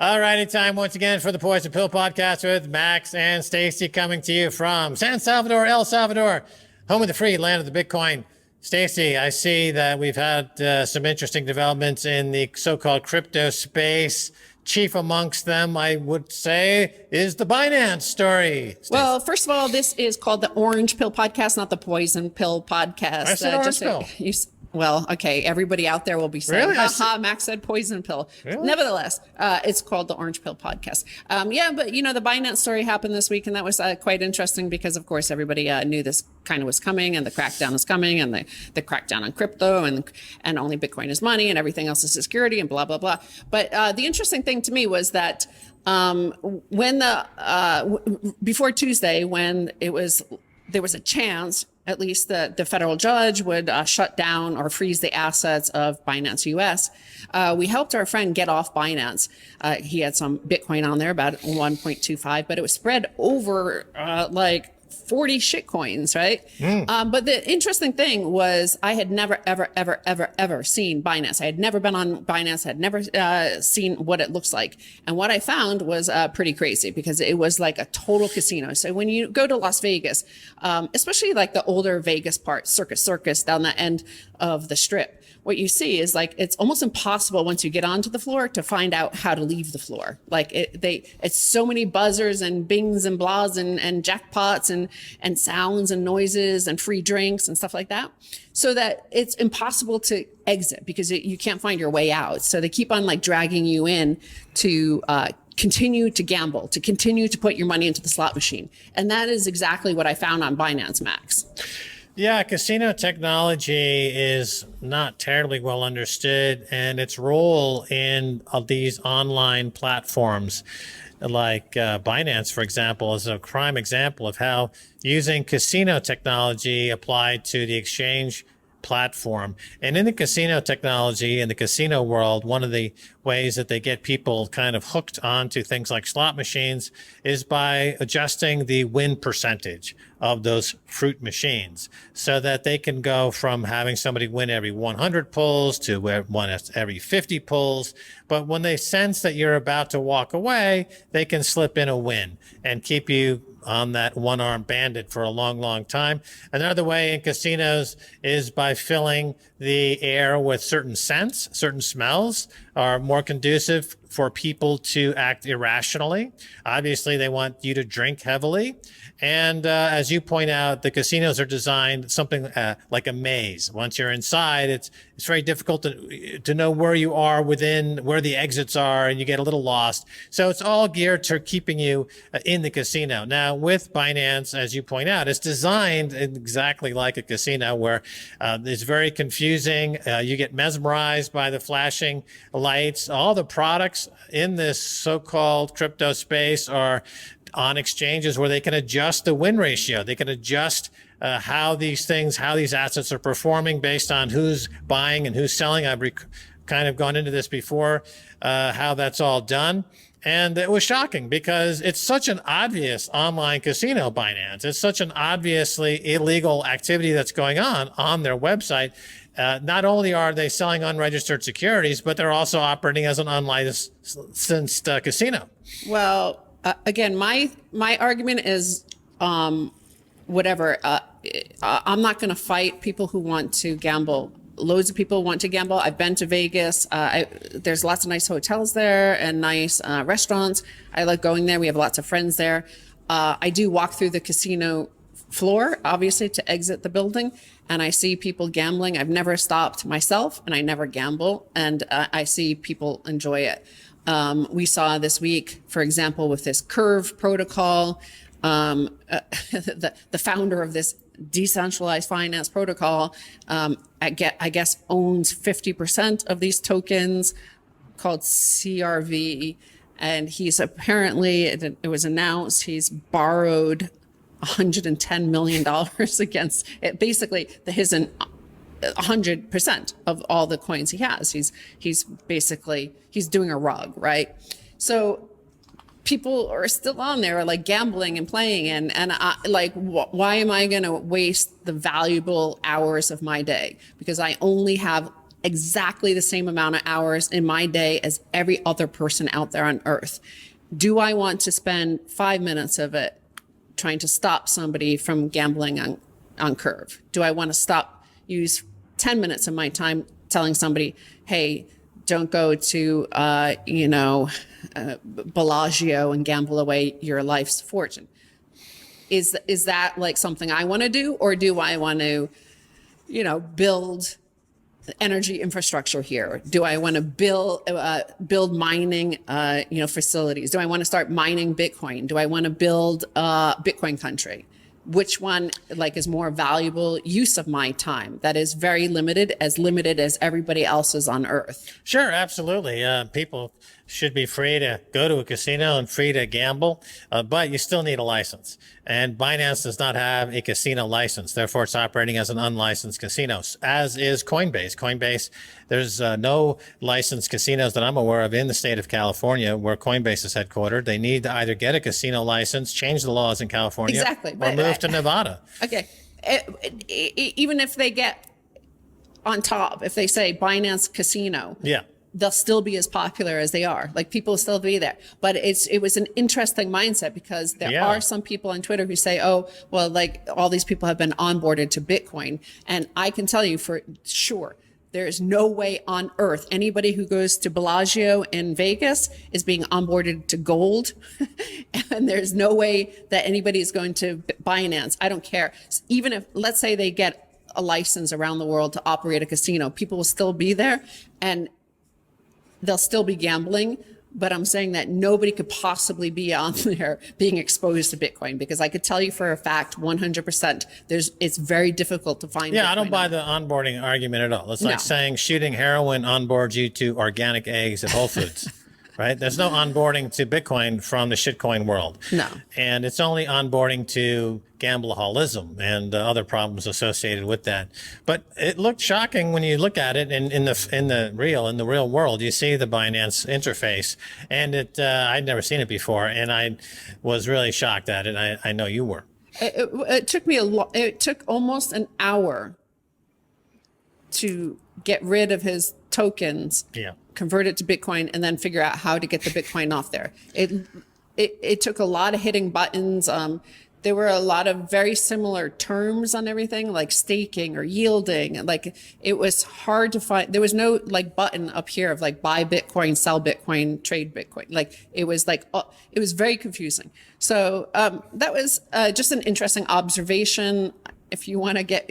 All righty, time once again for the Poison Pill Podcast with Max and Stacy, coming to you from San Salvador, El Salvador, home of the free, land of the Bitcoin. Stacy, I see that we've had some interesting developments in the so-called crypto space. Chief amongst them, I would say, is the Binance story. Stacy. Well, first of all, this is called the Orange Pill Podcast, not the Poison Pill Podcast. I said orange pill. Well, okay, everybody out there will be saying, really? haha, Max said poison pill. Really? Nevertheless, it's called the Orange Pill Podcast. Yeah, but you know, the Binance story happened this week, and that was quite interesting because, of course, everybody knew this kind of was coming, and the crackdown is coming, and the crackdown on crypto, and only Bitcoin is money, and everything else is security, and blah, blah, blah. But the interesting thing to me was that when before Tuesday, when there was a chance at least the federal judge would shut down or freeze the assets of Binance US. We helped our friend get off Binance. He had some Bitcoin on there, about 1.25, but it was spread over like 40 shitcoins, right? But the interesting thing was I had never, ever seen Binance. I had never been on Binance. I had never seen what it looks like. And what I found was pretty crazy because it was like a total casino. So when you go to Las Vegas, especially like the older Vegas part, Circus down the end of the strip, what you see is like it's almost impossible once you get onto the floor to find out how to leave the floor. Like it's so many buzzers and bings and blahs and jackpots and sounds and noises and free drinks and stuff like that, so that it's impossible to exit because you can't find your way out. So they keep on like dragging you in to continue to gamble, to continue to put your money into the slot machine. And that is exactly what I found on Binance, Max. Yeah, casino technology is not terribly well understood, and its role in these online platforms like Binance, for example, is a prime example of how using casino technology applied to the exchange platform. And in the casino technology, in the casino world, one of the ways that they get people kind of hooked onto things like slot machines is by adjusting the win percentage of those fruit machines so that they can go from having somebody win every 100 pulls to one every 50 pulls. But when they sense that you're about to walk away, they can slip in a win and keep you on that one-armed bandit for a long, long time. Another way in casinos is by filling the air with certain scents. Certain smells are more conducive for people to act irrationally. Obviously, they want you to drink heavily. And as you point out, the casinos are designed something like a maze. Once you're inside, it's very difficult to know where you are within, where the exits are, and you get a little lost. So it's all geared to keeping you in the casino. Now, with Binance, as you point out, it's designed exactly like a casino where it's very confusing. You get mesmerized by the flashing lights. All the products in this so-called crypto space are on exchanges where they can adjust the win ratio. They can adjust how these assets are performing based on who's buying and who's selling. I've kind of gone into this before, how that's all done. And it was shocking because it's such an obvious online casino, Binance. It's such an obviously illegal activity that's going on their website. Not only are they selling unregistered securities, but they're also operating as an unlicensed casino. Well, again, my argument is whatever. I'm not going to fight people who want to gamble. Loads of people want to gamble. I've been to Vegas. There's lots of nice hotels there and nice restaurants. I like going there. We have lots of friends there. I do walk through the casino floor, obviously, to exit the building, and I see people gambling. I've never stopped myself, and I never gamble, and I see people enjoy it. We saw this week, for example, with this Curve protocol, the founder of this decentralized finance protocol, I guess owns 50% of these tokens called CRV. And he's apparently, it was announced, he's borrowed $110 million against it. Basically, his 100% of all the coins he has. He's basically doing a rug, right? So people are still on there like gambling and playing, and why am I going to waste the valuable hours of my day because I only have exactly the same amount of hours in my day as every other person out there on earth. Do I want to spend 5 minutes of it trying to stop somebody from gambling on Curve? Do I want to use 10 minutes of my time telling somebody, hey, don't go to, Bellagio and gamble away your life's fortune? Is that like something I want to do? Or do I want to, build energy infrastructure here? Do I want to build mining, facilities? Do I want to start mining Bitcoin? Do I want to build a Bitcoin country? Which one is more valuable use of my time that is very limited as everybody else's on earth? Sure, absolutely. People should be free to go to a casino and free to gamble, but you still need a license. And Binance does not have a casino license. Therefore, it's operating as an unlicensed casino, as is Coinbase. Coinbase, there's no licensed casinos that I'm aware of in the state of California where Coinbase is headquartered. They need to either get a casino license, change the laws in California, exactly, or move to Nevada. Okay. Even if they get on top, if they say Binance Casino, yeah, they'll still be as popular as they are. People will still be there. But it was an interesting mindset because there are some people on Twitter who say, oh, well, all these people have been onboarded to Bitcoin. And I can tell you for sure, there is no way on earth anybody who goes to Bellagio in Vegas is being onboarded to gold. And there's no way that anybody is going to Binance. I don't care. Even if, let's say they get a license around the world to operate a casino, people will still be there and they'll still be gambling. But I'm saying that nobody could possibly be on there being exposed to Bitcoin, because I could tell you for a fact, 100%, it's very difficult to find. Yeah, Bitcoin I don't buy the onboarding argument at all. It's like No. saying shooting heroin onboards you to organic eggs at Whole Foods. Right? There's no onboarding to Bitcoin from the shitcoin world. No. And it's only onboarding to gambleholism and other problems associated with that. But it looked shocking when you look at it in the real world. You see the Binance interface, and I'd never seen it before, and I was really shocked at it. I know you were. It took me it took almost an hour to get rid of his tokens. Yeah. Convert it to Bitcoin, and then figure out how to get the Bitcoin off there. It took a lot of hitting buttons. There were a lot of very similar terms on everything, like staking or yielding. It was hard to find. There was no button up here of buy Bitcoin, sell Bitcoin, trade Bitcoin. It was very confusing. So that was just an interesting observation. If you want to get,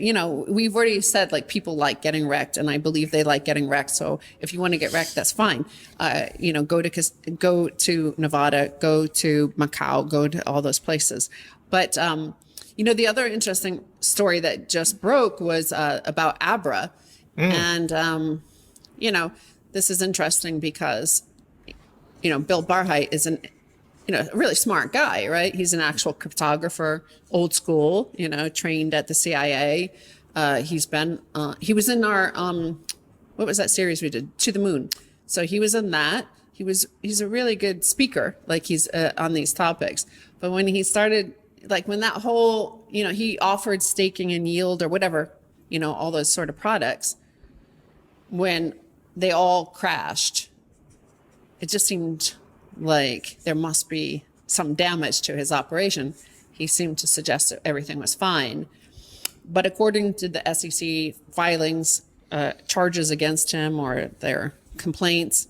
we've already said people like getting wrecked, and I believe they like getting wrecked. So if you want to get wrecked, that's fine. Go to Nevada, go to Macau, go to all those places. But the other interesting story that just broke was about Abra, and this is interesting because Bill Barheit is a really smart guy, right? He's an actual cryptographer, old school, trained at the CIA. He was in our, what was that series we did? To the Moon. So he was in that. He's a really good speaker, he's on these topics. But when he started, when that whole, he offered staking and yield or whatever, all those sort of products, when they all crashed, it just seemed like there must be some damage to his operation. He seemed to suggest that everything was fine. But according to the SEC filings, charges against him or their complaints,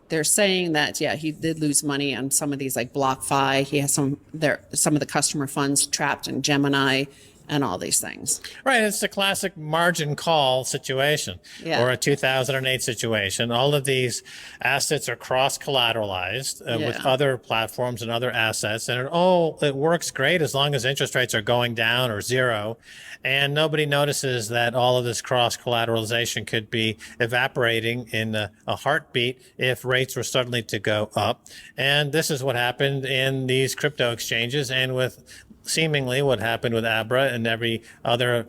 they're saying that, he did lose money on some of these BlockFi. He has some of the customer funds trapped in Gemini and all these things. Right. It's a classic margin call situation or a 2008 situation. All of these assets are cross-collateralized with other platforms and other assets. And it works great as long as interest rates are going down or zero. And nobody notices that all of this cross-collateralization could be evaporating in a heartbeat if rates were suddenly to go up. And this is what happened in these crypto exchanges and with seemingly what happened with Abra and every other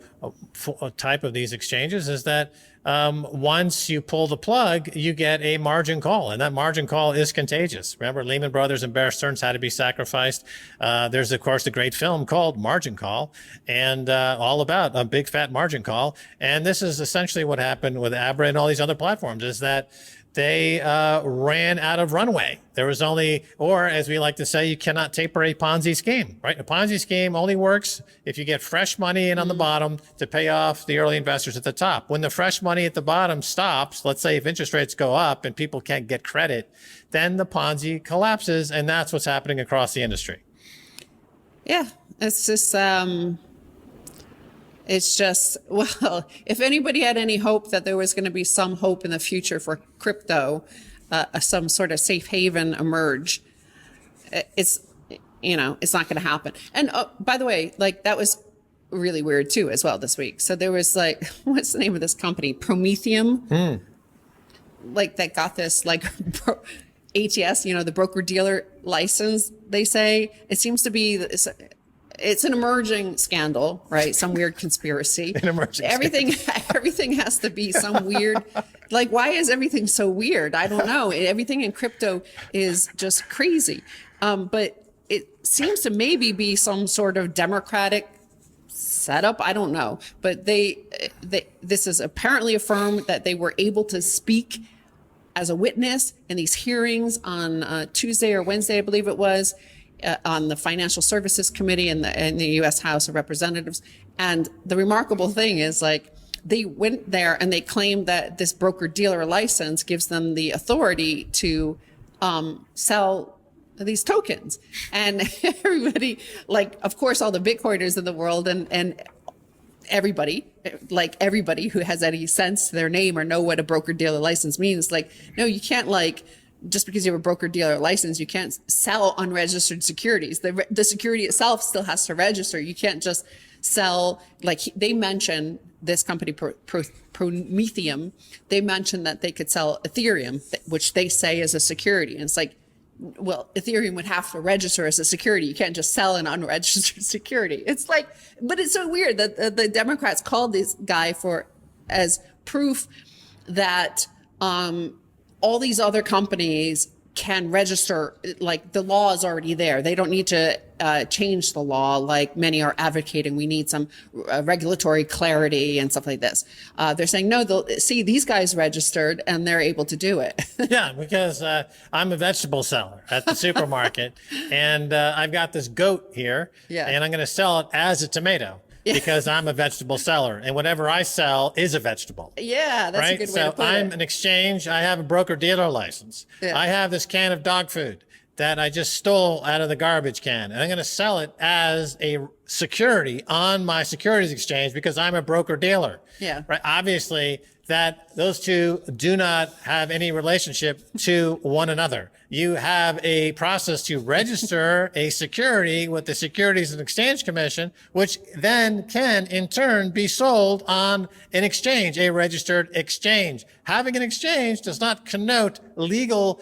type of these exchanges is that once you pull the plug, you get a margin call, and that margin call is contagious. Remember, Lehman Brothers and Bear Stearns had to be sacrificed. There's, of course, a great film called Margin Call, and all about a big fat margin call. And this is essentially what happened with Abra and all these other platforms, is that they ran out of runway. There was only, or as we like to say, you cannot taper a Ponzi scheme, right? A Ponzi scheme only works if you get fresh money in on the bottom to pay off the early investors at the top. When the fresh money at the bottom stops, let's say if interest rates go up and people can't get credit, then the Ponzi collapses, and that's what's happening across the industry. Yeah, it's just, well, if anybody had any hope that there was going to be some hope in the future for crypto, some sort of safe haven emerge, it's not going to happen. And by the way, like that was really weird too, as well this week. So there was like, what's the name of this company? Promethium, like that got this like ATS, the broker dealer license. They say it seems to be it's an emerging scandal, right? Some weird conspiracy. Everything has to be some weird, like, why is everything so weird? I don't know. Everything in crypto is just crazy. But it seems to maybe be some sort of democratic setup. I don't know. But this is apparently a firm that they were able to speak as a witness in these hearings on Tuesday or Wednesday, I believe it was, on the Financial Services Committee in the U.S. House of Representatives. And the remarkable thing is, like, they went there and they claimed that this broker-dealer license gives them the authority to sell these tokens. And everybody, like, of course, all the Bitcoiners in the world and everybody who has any sense to their name or know what a broker-dealer license means, like, no, you can't, like, just because you have a broker-dealer license, you can't sell unregistered securities. The security itself still has to register. You can't just sell, like they mentioned, this company, Promethium, they mentioned that they could sell Ethereum, which they say is a security. And it's like, well, Ethereum would have to register as a security. You can't just sell an unregistered security. It's like, but it's so weird that the Democrats called this guy as proof that, all these other companies can register, like the law is already there. They don't need to change the law like many are advocating. We need some regulatory clarity and stuff like this. They're saying, no, see, these guys registered and they're able to do it. Yeah, because I'm a vegetable seller at the supermarket and I've got this goat here and I'm going to sell it as a tomato. Because I'm a vegetable seller, and whatever I sell is a vegetable. Yeah, that's a good way to put it. So I'm an exchange. I have a broker-dealer license. Yeah. I have this can of dog food that I just stole out of the garbage can, and I'm going to sell it as a security on my securities exchange because I'm a broker-dealer. Yeah. Right. Obviously, that those two do not have any relationship to one another. You have a process to register a security with the Securities and Exchange Commission, which then can in turn be sold on an exchange, a registered exchange. Having an exchange does not connote legal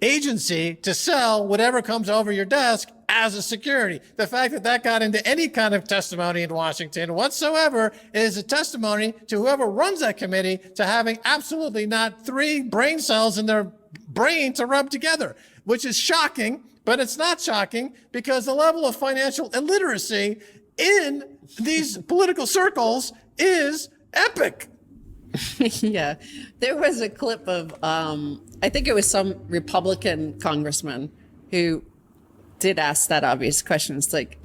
agency to sell whatever comes over your desk as a security. The fact that that got into any kind of testimony in Washington whatsoever is a testimony to whoever runs that committee to having absolutely not 3 brain cells in their brain to rub together, which is shocking, but it's not shocking because the level of financial illiteracy in these political circles is epic. Yeah, there was a clip of, I think it was some Republican congressman who did ask that obvious question. It's like,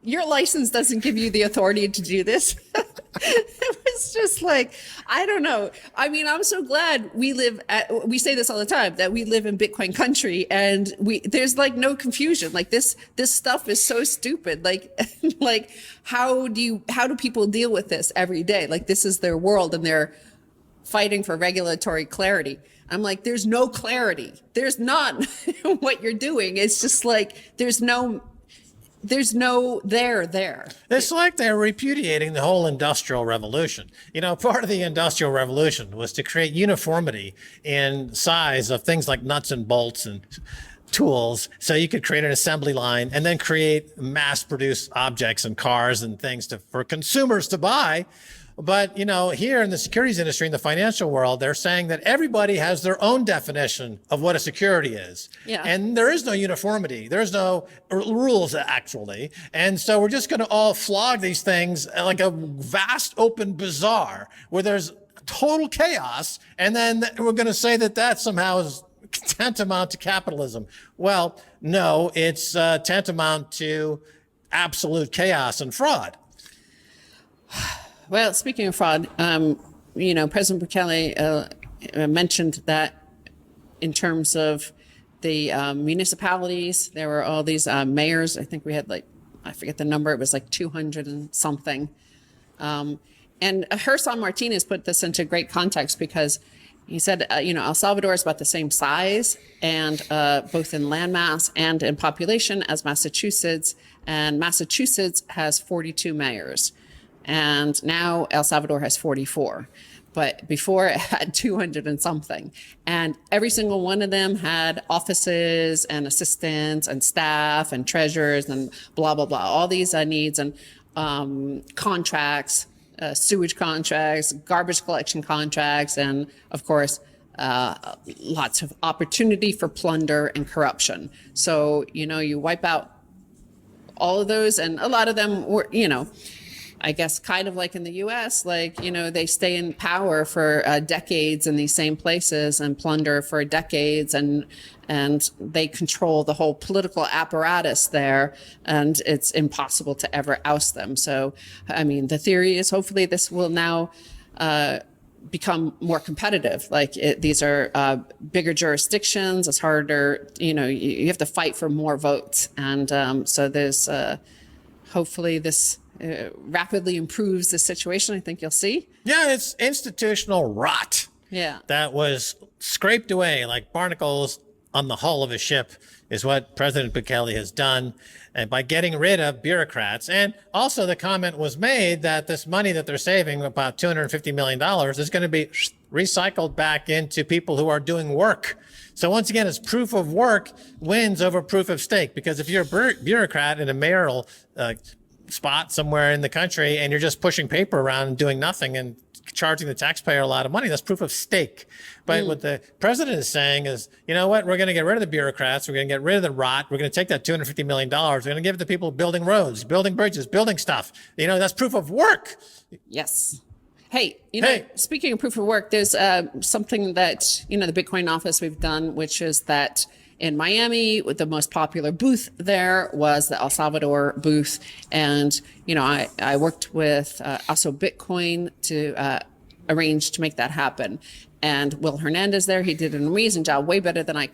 your license doesn't give you the authority to do this. It was just like, I don't know. I mean, I'm so glad we say this all the time, that we live in Bitcoin country and there's like no confusion. Like this stuff is so stupid. Like, how do people deal with this every day? Like this is their world and they're fighting for regulatory clarity. I'm like, there's no clarity. There's not what you're doing. It's just like, there's no there. It's like they're repudiating the whole Industrial Revolution. Part of the Industrial Revolution was to create uniformity in size of things like nuts and bolts and tools so you could create an assembly line and then create mass-produced objects and cars and things for consumers to buy. But, here in the securities industry, in the financial world, they're saying that everybody has their own definition of what a security is. Yeah. And there is no uniformity. There's no rules, actually. And so we're just going to all flog these things like a vast open bazaar where there's total chaos. And then we're going to say that somehow is tantamount to capitalism. Well, no, it's tantamount to absolute chaos and fraud. Well, speaking of fraud, President Bukele mentioned that in terms of the municipalities, there were all these mayors. I think we had I forget the number. It was 200 and something. And Hersan Martinez put this into great context because he said, El Salvador is about the same size and both in landmass and in population as Massachusetts. And Massachusetts has 42 mayors. And now El Salvador has 44. But before it had 200 and something. And every single one of them had offices and assistants and staff and treasurers and blah, blah, blah. All these needs and contracts, sewage contracts, garbage collection contracts, and of course, lots of opportunity for plunder and corruption. So, you wipe out all of those, and a lot of them were, I guess kind of like in the US, they stay in power for decades in these same places and plunder for decades, and they control the whole political apparatus there, and it's impossible to ever oust them. So, the theory is hopefully this will now become more competitive. These are bigger jurisdictions. It's harder, you have to fight for more votes. And so there's hopefully this rapidly improves the situation. I think you'll see. Yeah, it's institutional rot. Yeah. That was scraped away like barnacles on the hull of a ship is what President Bukele has done. And by getting rid of bureaucrats. And also the comment was made that this money that they're saving, about $250 million, is going to be recycled back into people who are doing work. So once again, it's proof of work wins over proof of stake. Because if you're a bureaucrat in a mayoral spot somewhere in the country and you're just pushing paper around and doing nothing and charging the taxpayer a lot of money, that's proof of stake. But what the president is saying is, you know what, we're going to get rid of the bureaucrats, we're going to get rid of the rot, we're going to take that $250 million, we're going to give it to people building roads, building bridges, building stuff. That's proof of work. Yes. Hey, speaking of proof of work, there's something that, the Bitcoin office we've done, which is that in Miami, the most popular booth there was the El Salvador booth. And, I worked with also Bitcoin to arrange to make that happen. And Will Hernandez there, he did an amazing job, way better than I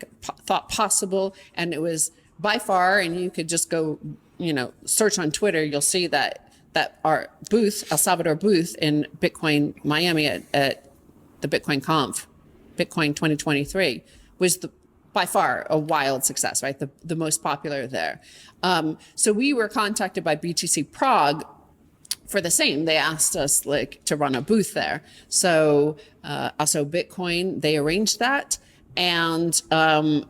thought possible. And it was by far, and you could just go, search on Twitter, you'll see that our booth, El Salvador booth in Bitcoin Miami at the Bitcoin Conf, Bitcoin 2023, was by far a wild success, right? The most popular there. So we were contacted by BTC Prague for the same. They asked us to run a booth there. So also Bitcoin, they arranged that. And El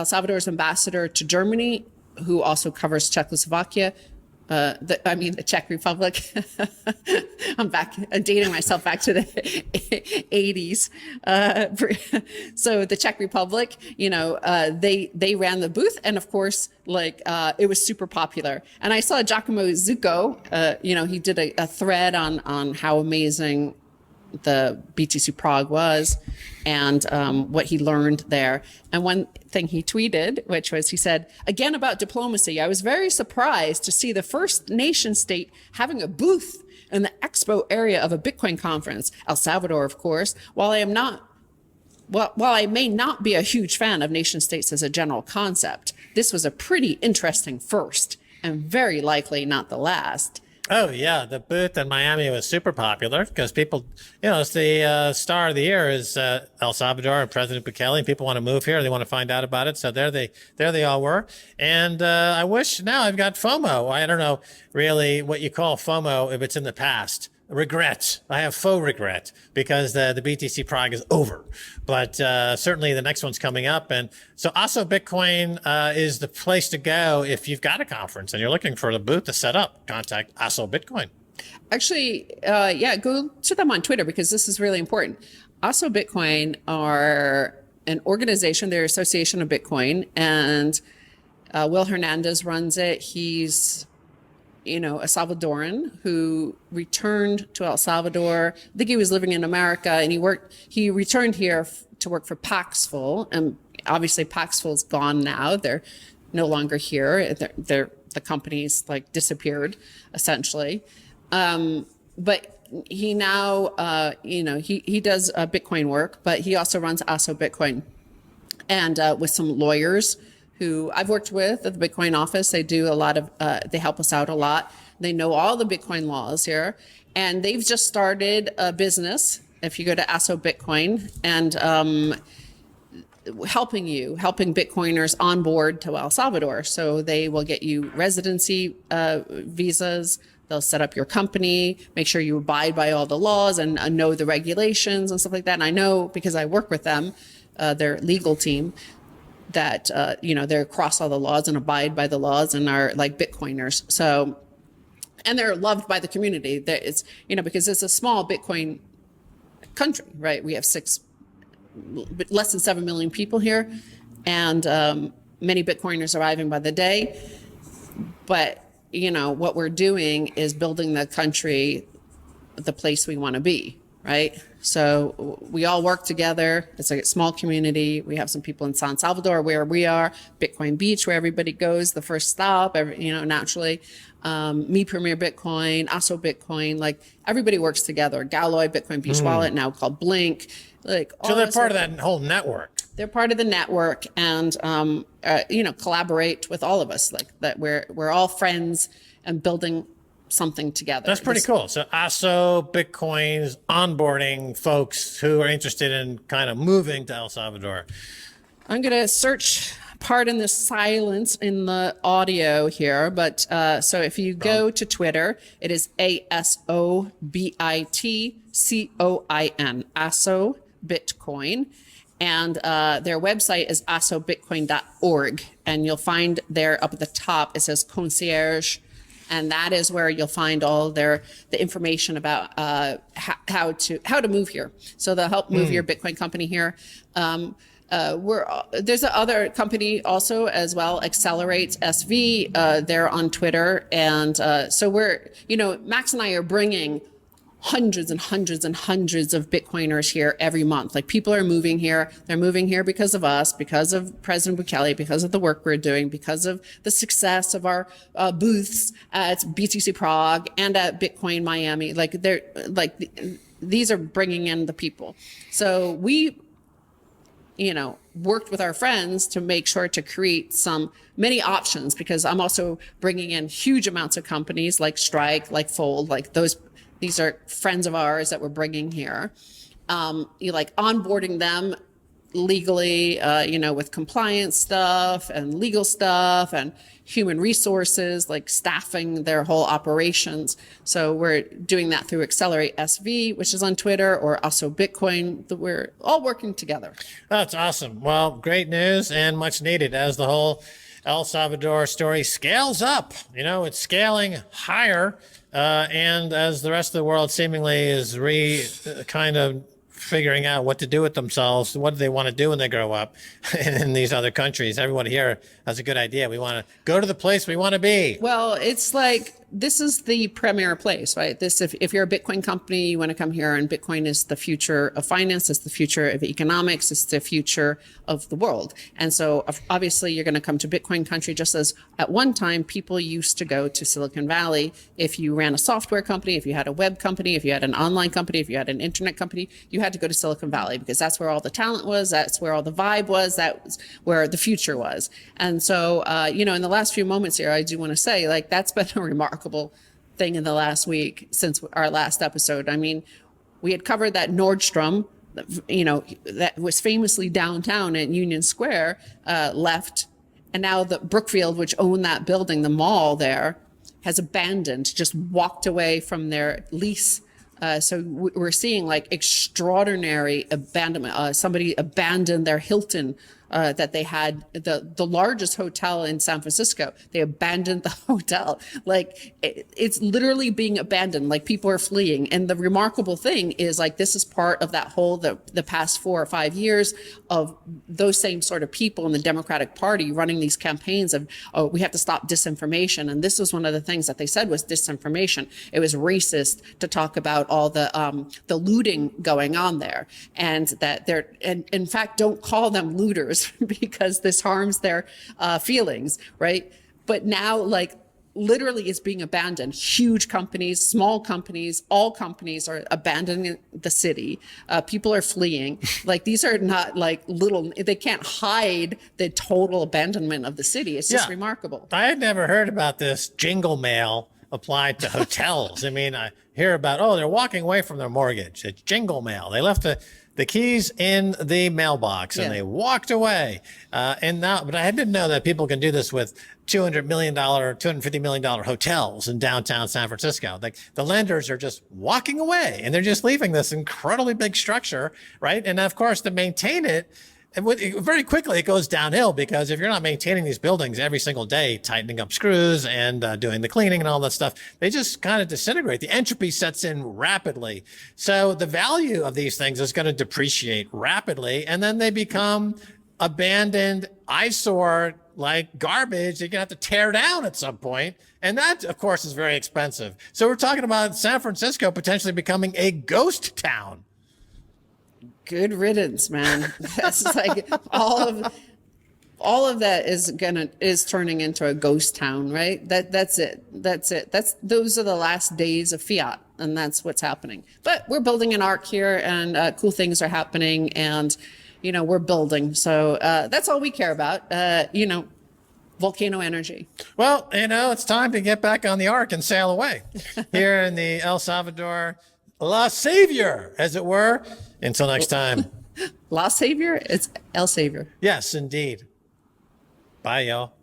Salvador's ambassador to Germany, who also covers Czechoslovakia, the Czech Republic. I'm dating myself back to the 80s. So the Czech Republic, they ran the booth, and of course, it was super popular. And I saw Giacomo Zucco, he did a thread on how amazing the BTC Prague was and what he learned there. And one thing he tweeted, which was, he said, again about diplomacy, I was very surprised to see the first nation state having a booth in the expo area of a Bitcoin conference. El Salvador, of course, while I may not be a huge fan of nation states as a general concept, this was a pretty interesting first and very likely not the last. Oh, yeah. The booth in Miami was super popular because people, it's the star of the year is El Salvador and President Bukele. People want to move here. They want to find out about it. So there they all were. And I wish now I've got FOMO. I don't know really what you call FOMO if it's in the past. Regret. I have faux regret because the BTC Prague is over. But certainly the next one's coming up. And so also Bitcoin is the place to go if you've got a conference and you're looking for a booth to set up. Contact Also Bitcoin. Actually, yeah, go to them on Twitter because this is really important. Also, Bitcoin are an organization, they're Association of Bitcoin, and Will Hernandez runs it. He's a Salvadoran who returned to El Salvador. I think he was living in America, and he returned here to work for Paxful, and obviously Paxful's gone now. They're no longer here. The company's like disappeared essentially. But he now, he does Bitcoin work, but he also runs ASO Bitcoin, and with some lawyers who I've worked with at the Bitcoin office. They do a lot of, they help us out a lot. They know all the Bitcoin laws here, and they've just started a business. If you go to ASO Bitcoin, and helping Bitcoiners onboard to El Salvador. So they will get you residency visas. They'll set up your company, make sure you abide by all the laws and know the regulations and stuff like that. And I know because I work with them, their legal team, that they're across all the laws and abide by the laws and are like Bitcoiners. So, and they're loved by the community. It's because it's a small Bitcoin country, right? We have less than 7 million people here, and many Bitcoiners arriving by the day. But what we're doing is building the country, the place we want to be, right? So we all work together. It's a small community. We have some people in San Salvador where we are, Bitcoin Beach, where everybody goes, the first stop, naturally. Me Premier Bitcoin, ASO Bitcoin, like everybody works together. Galloy Bitcoin Beach Wallet, now called Blink. So they're part of that whole network. They're part of the network, and collaborate with all of us. Like that, we're all friends and building something together. That's pretty cool. So ASO Bitcoin's onboarding folks who are interested in kind of moving to El Salvador. I'm going to search, pardon the silence in the audio here, but so if you go to Twitter, it is ASO BITCOIN, ASO Bitcoin. And their website is asobitcoin.org. And you'll find there up at the top, it says concierge. And that is where you'll find all the information about how to move here. So they'll help move your Bitcoin company here. There's another company also as well, Accelerate SV. They're on Twitter, and so Max and I are bringing hundreds and hundreds and hundreds of Bitcoiners here every month. Like people are moving here. They're moving here because of us, because of President Bukele, because of the work we're doing, because of the success of our booths at BTC Prague and at Bitcoin Miami. These are bringing in the people. So we, worked with our friends to make sure to create many options, because I'm also bringing in huge amounts of companies like Strike, like Fold, like those. These are friends of ours that we're bringing here. Onboarding them legally, with compliance stuff and legal stuff and human resources, like staffing their whole operations. So we're doing that through Accelerate SV, which is on Twitter, or also Bitcoin. We're all working together. That's awesome. Well, great news and much needed as the whole El Salvador story scales up. It's scaling higher. And as the rest of the world seemingly is kind of figuring out what to do with themselves, what do they want to do when they grow up in these other countries? Everyone here has a good idea. We want to go to the place we want to be. Well, it's like, this is the premier place, right? If you're a Bitcoin company, you want to come here, and Bitcoin is the future of finance, it's the future of economics, it's the future of the world. And so obviously you're going to come to Bitcoin country, just as at one time people used to go to Silicon Valley. If you ran a software company, if you had a web company, if you had an online company, if you had an internet company, you had to go to Silicon Valley because that's where all the talent was, that's where all the vibe was, that's where the future was. And so, in the last few moments here, I do want to say, like, that's been a remarkable thing in the last week since our last episode. I mean, we had covered that Nordstrom, that was famously downtown at Union Square, left. And now the Brookfield, which owned that building, the mall there, has abandoned, just walked away from their lease. So we're seeing like extraordinary abandonment. Somebody abandoned their Hilton that they had the largest hotel in San Francisco. They abandoned the hotel. Like it's literally being abandoned. Like people are fleeing. And the remarkable thing is like, this is part of that whole, the past 4 or 5 years of those same sort of people in the Democratic Party running these campaigns of, oh, we have to stop disinformation. And this was one of the things that they said was disinformation. It was racist to talk about all the looting going on there, and that they're, and in fact, don't call them looters because this harms their feelings, right? But now, like, literally it's being abandoned. Huge companies, small companies, all companies are abandoning the city. People are fleeing. Like, these are not like little, they can't hide the total abandonment of the city. It's just remarkable. I had never heard about this jingle mail applied to hotels. I mean, I hear about, oh, they're walking away from their mortgage. It's jingle mail. They left the keys in the mailbox and they walked away. And now, but I didn't know that people can do this with $200 million, $250 million hotels in downtown San Francisco. Like, the lenders are just walking away and they're just leaving this incredibly big structure, right? And of course, to maintain it, and very quickly it goes downhill, because if you're not maintaining these buildings every single day, tightening up screws and doing the cleaning and all that stuff, they just kind of disintegrate. The entropy sets in rapidly. So the value of these things is going to depreciate rapidly, and then they become abandoned eyesore like garbage you're going to have to tear down at some point. And that, of course, is very expensive. So we're talking about San Francisco potentially becoming a ghost town. Good riddance, man. That's like all of that is turning into a ghost town, right? That's it. Those are the last days of fiat, and that's what's happening. But we're building an arc here, and cool things are happening, and we're building. So that's all we care about. Volcano energy. Well, it's time to get back on the ark and sail away here in the El Salvador La Savior, as it were. Until next time. La Savior? It's El Savior. Yes, indeed. Bye, y'all.